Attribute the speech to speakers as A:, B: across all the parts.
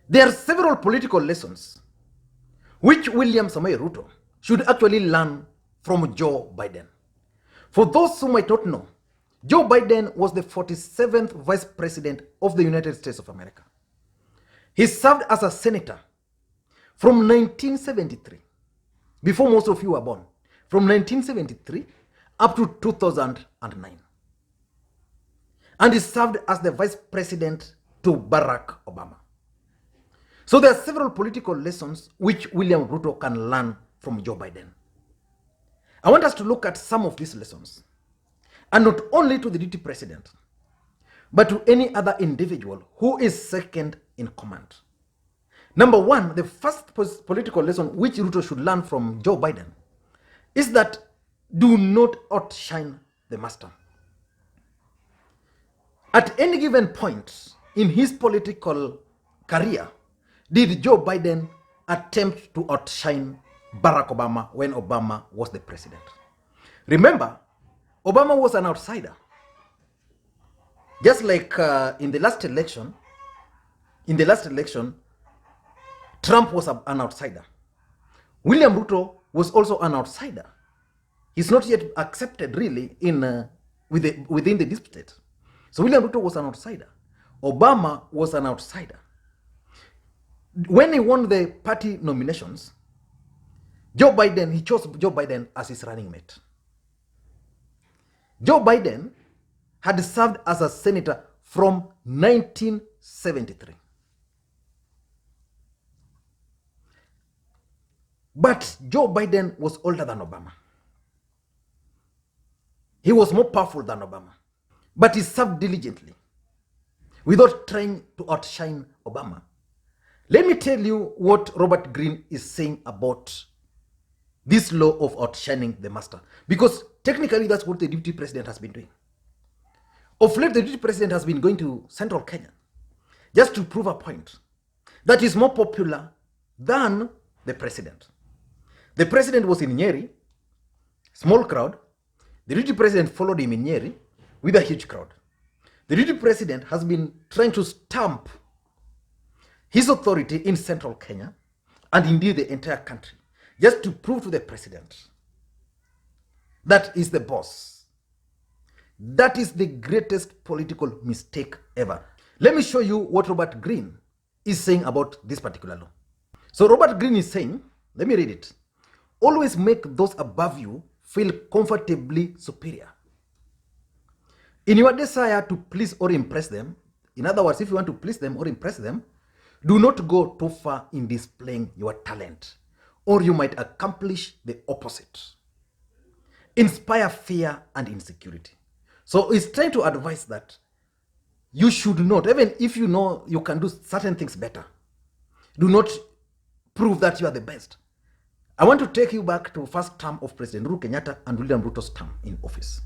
A: There are several political lessons which William Samoei Ruto should actually learn from Joe Biden. For those who might not know, Joe Biden was the 47th Vice President of the United States of America. He served as a senator from 1973, before most of you were born, from 1973 up to 2009. And he served as the Vice President to Barack Obama. So there are several political lessons which William Ruto can learn from Joe Biden. I want us to look at some of these lessons, and not only to the Deputy President, but to any other individual who is second in command. Number one, the first political lesson which Ruto should learn from Joe Biden is that do not outshine the master. At any given point in his political career, did Joe Biden attempt to outshine Barack Obama when Obama was the president? Remember, Obama was an outsider. Just like in the last election, Trump was an outsider. William Ruto was also an outsider. He's not yet accepted really within the deep state. So William Ruto was an outsider. Obama was an outsider. When he won the party nominations, he chose Joe Biden as his running mate. Joe Biden had served as a senator from 1973. But Joe Biden was older than Obama. He was more powerful than Obama. But he served diligently without trying to outshine Obama. Let me tell you what Robert Greene is saying about this law of outshining the master. Because technically that's what the Deputy President has been doing. Of late, the Deputy President has been going to central Kenya just to prove a point that is more popular than the president. The president was in Nyeri, small crowd. The Deputy President followed him in Nyeri with a huge crowd. The Deputy President has been trying to stamp his authority in central Kenya and indeed the entire country, just to prove to the president that is the boss. That is the greatest political mistake ever. Let me show you what Robert Greene is saying about this particular law. So Robert Greene is saying, let me read it. Always make those above you feel comfortably superior. In your desire to please or impress them, in other words, if you want to please them or impress them, do not go too far in displaying your talent, or you might accomplish the opposite. Inspire fear and insecurity. So he's trying to advise that you should not, even if you know you can do certain things better, do not prove that you are the best. I want to take you back to first term of President Uhuru Kenyatta and William Ruto's term in office.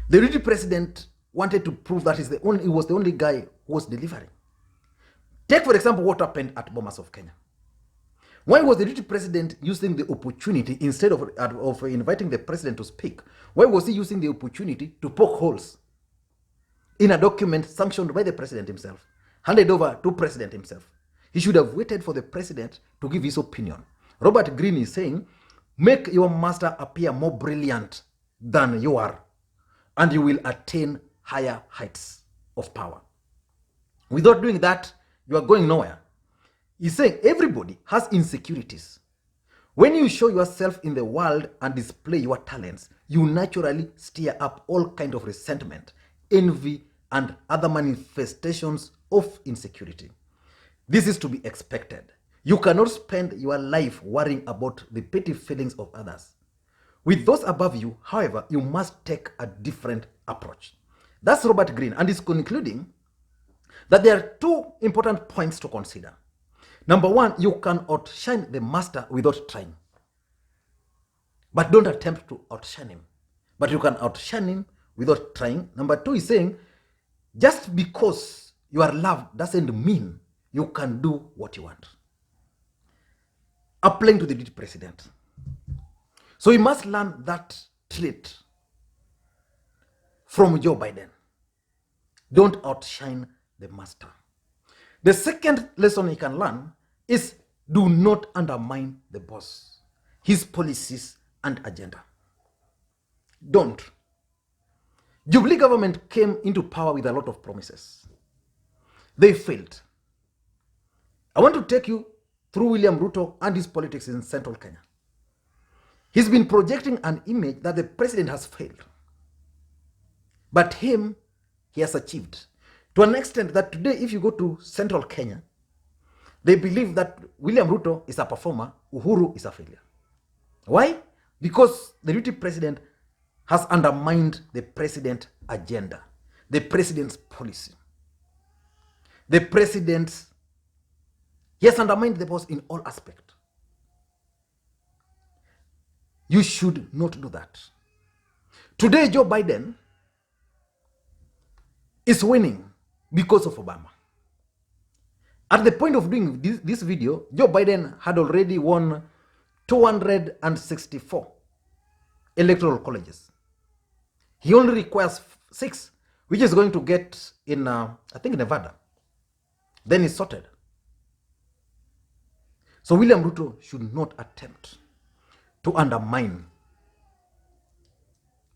A: The Deputy President wanted to prove that he was the only guy who was delivering. Take, for example, what happened at Bomas of Kenya. Why was the Deputy President using the opportunity, instead of inviting the president to speak, why was he using the opportunity to poke holes in a document sanctioned by the president himself, handed over to president himself? He should have waited for the president to give his opinion. Robert Greene is saying, make your master appear more brilliant than you are, and you will attain higher heights of power. Without doing that, you are going nowhere. He's saying everybody has insecurities. When you show yourself in the world and display your talents, you naturally stir up all kinds of resentment, envy, and other manifestations of insecurity. This is to be expected. You cannot spend your life worrying about the petty feelings of others. With those above you, however, you must take a different approach. That's Robert Greene, and he's concluding that there are two important points to consider. Number one, you can outshine the master without trying. But don't attempt to outshine him. But you can outshine him without trying. Number two is saying, just because you are loved doesn't mean you can do what you want. Applying to the Deputy President. So we must learn that trait from Joe Biden. Don't outshine the master. The second lesson he can learn is do not undermine the boss, his policies and agenda. Don't. Jubilee government came into power with a lot of promises. They failed. I want to take you through William Ruto and his politics in central Kenya. He's been projecting an image that the president has failed. But him, he has achieved. To an extent that today, if you go to central Kenya, they believe that William Ruto is a performer, Uhuru is a failure. Why? Because the deputy president has undermined the president's agenda, the president's policy. The president, he has undermined the boss in all aspects. You should not do that. Today, Joe Biden is winning because of Obama. At the point of doing this video, Joe Biden had already won 264 electoral colleges. He only requires 6, which is going to get in, I think, Nevada. Then he's sorted. So William Ruto should not attempt to undermine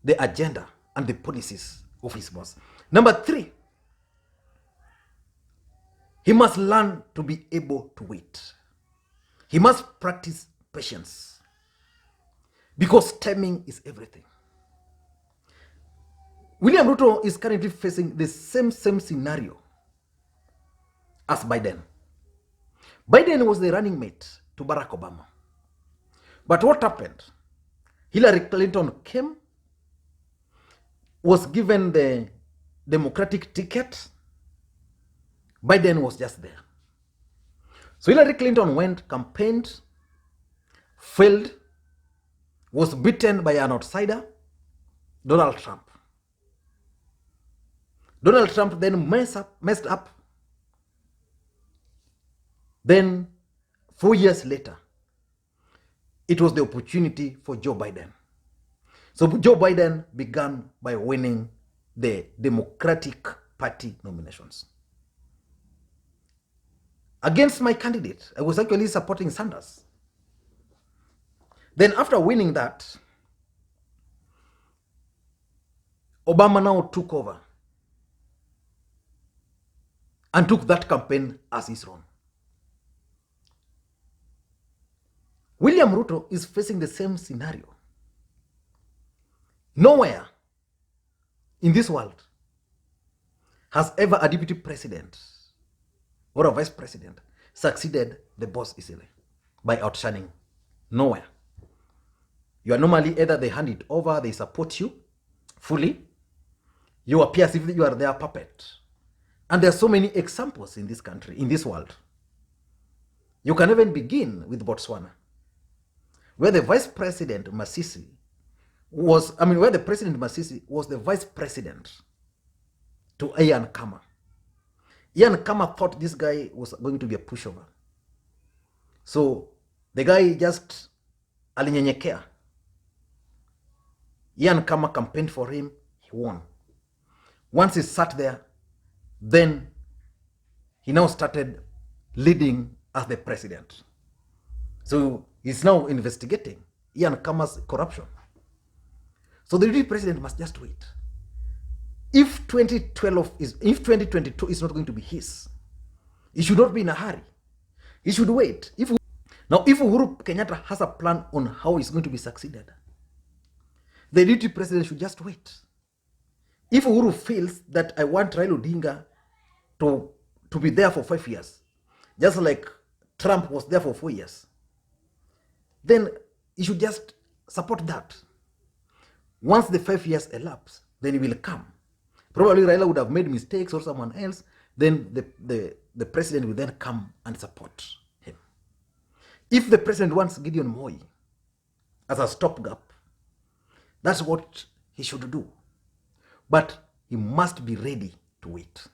A: the agenda and the policies of his boss. Number 3, he must learn to be able to wait. He must practice patience because timing is everything. William Ruto is currently facing the same scenario as Biden. Biden was the running mate to Barack Obama. But what happened? Hillary Clinton came, was given the Democratic ticket. Biden was just there. So Hillary Clinton went, campaigned, failed, was beaten by an outsider, Donald Trump. Donald Trump then messed up. Then 4 years later, it was the opportunity for Joe Biden. So Joe Biden began by winning the Democratic Party nominations. Against my candidate, I was actually supporting Sanders. Then after winning that, Obama now took over and took that campaign as his own. William Ruto is facing the same scenario. Nowhere in this world has ever a deputy president or a vice president succeeded the boss easily by outshining. Nowhere. You are normally either they hand it over, they support you fully. You appear as if you are their puppet. And there are so many examples in this country, in this world. You can even begin with Botswana, where the vice president Masisi was, where the president Masisi was the vice president to Ian Khama. Ian Khama thought this guy was going to be a pushover. So the guy just alinyenyekea. Ian Khama campaigned for him, he won. Once he sat there, then he now started leading as the president. So he's now investigating Ian Khama's corruption. So the deputy president must just wait. If 2022 is not going to be his, he should not be in a hurry. He should wait. If Uhuru Kenyatta has a plan on how he's going to be succeeded, the deputy president should just wait. If Uhuru feels that I want Raila Odinga to be there for 5 years, just like Trump was there for 4 years, then he should just support that. Once the 5 years elapse, then he will come. Probably Raila would have made mistakes or someone else, then the president will then come and support him. If the president wants Gideon Moi as a stopgap, that's what he should do. But he must be ready to wait.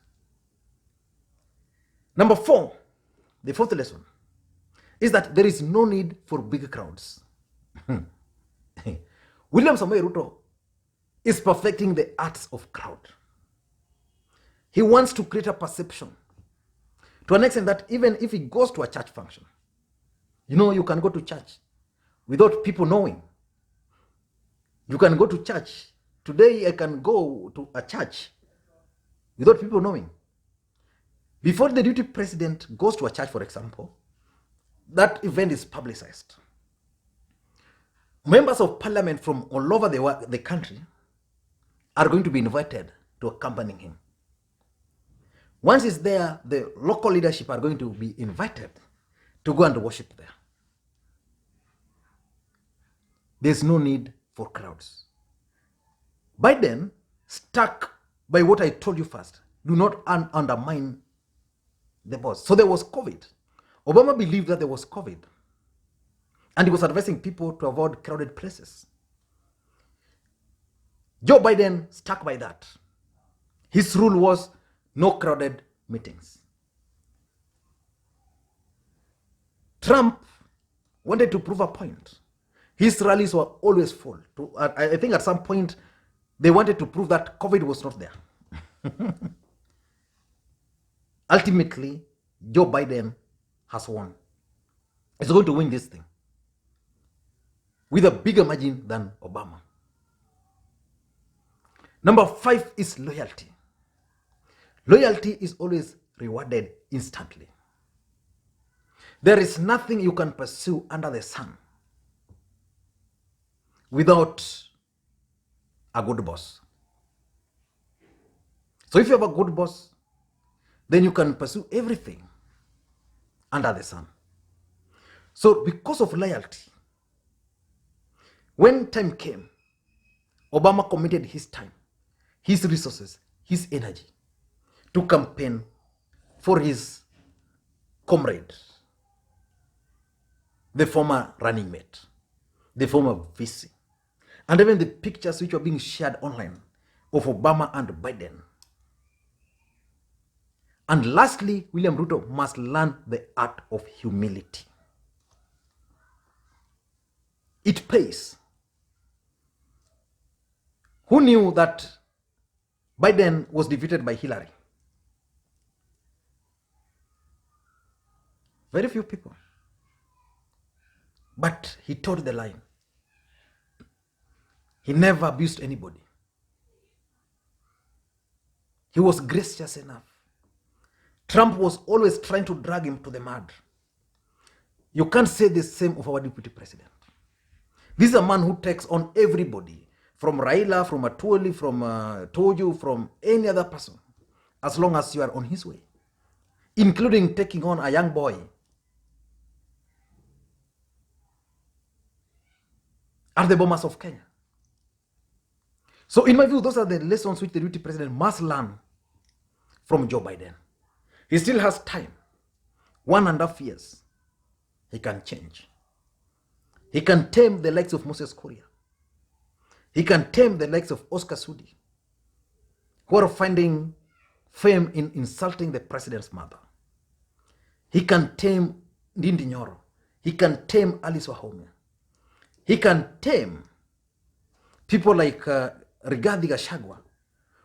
A: Number 4, the fourth lesson, is that there is no need for big crowds. William Samoei Ruto is perfecting the arts of crowd. He wants to create a perception To an extent that even if he goes to a church function, you can go to church without people knowing. You can go to church. Today I can go to a church without people knowing. Before the deputy president goes to a church, for example, that event is publicized. Members of parliament from all over the country are going to be invited to accompany him. Once he's there, the local leadership are going to be invited to go and worship there. There's no need for crowds. Biden, stuck by what I told you first, do not undermine the boss. So there was COVID. Obama believed that there was COVID. And he was advising people to avoid crowded places. Joe Biden stuck by that. His rule was no crowded meetings. Trump wanted to prove a point. His rallies were always full. I think at some point they wanted to prove that COVID was not there. Ultimately, Joe Biden has won. He's going to win this thing with a bigger margin than Obama. Number 5 is loyalty. Loyalty is always rewarded instantly. There is nothing you can pursue under the sun without a good boss. So if you have a good boss, then you can pursue everything under the sun. So because of loyalty, when time came, Obama committed his time, his resources, his energy to campaign for his comrade, the former running mate, the former VC, and even the pictures which were being shared online of Obama and Biden. And lastly, William Ruto must learn the art of humility. It pays. Who knew that Biden was defeated by Hillary? Very few people. But he told the line. He never abused anybody. He was gracious enough. Trump was always trying to drag him to the mud. You can't say the same of our deputy president. This is a man who takes on everybody, from Raila, from Atwoli, from Toju, from any other person, as long as you are on his way, including taking on a young boy. Are the bombers of Kenya. So in my view, those are the lessons which the deputy president must learn from Joe Biden. He still has time. 1.5 years. He can change. He can tame the likes of Moses Kuria. He can tame the likes of Oscar Sudi, who are finding fame in insulting the president's mother. He can tame Ndindi Nyoro. He can tame Alice Wahome. He can tame people like Rigathi Gachagua,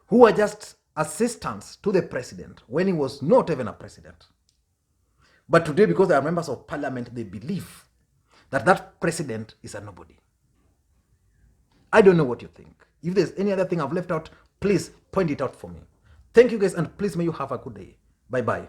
A: who are just assistants to the president when he was not even a president. But today, because they are members of parliament, they believe that that president is a nobody. I don't know what you think. If there's any other thing I've left out, please point it out for me. Thank you guys, and please may you have a good day. Bye-bye.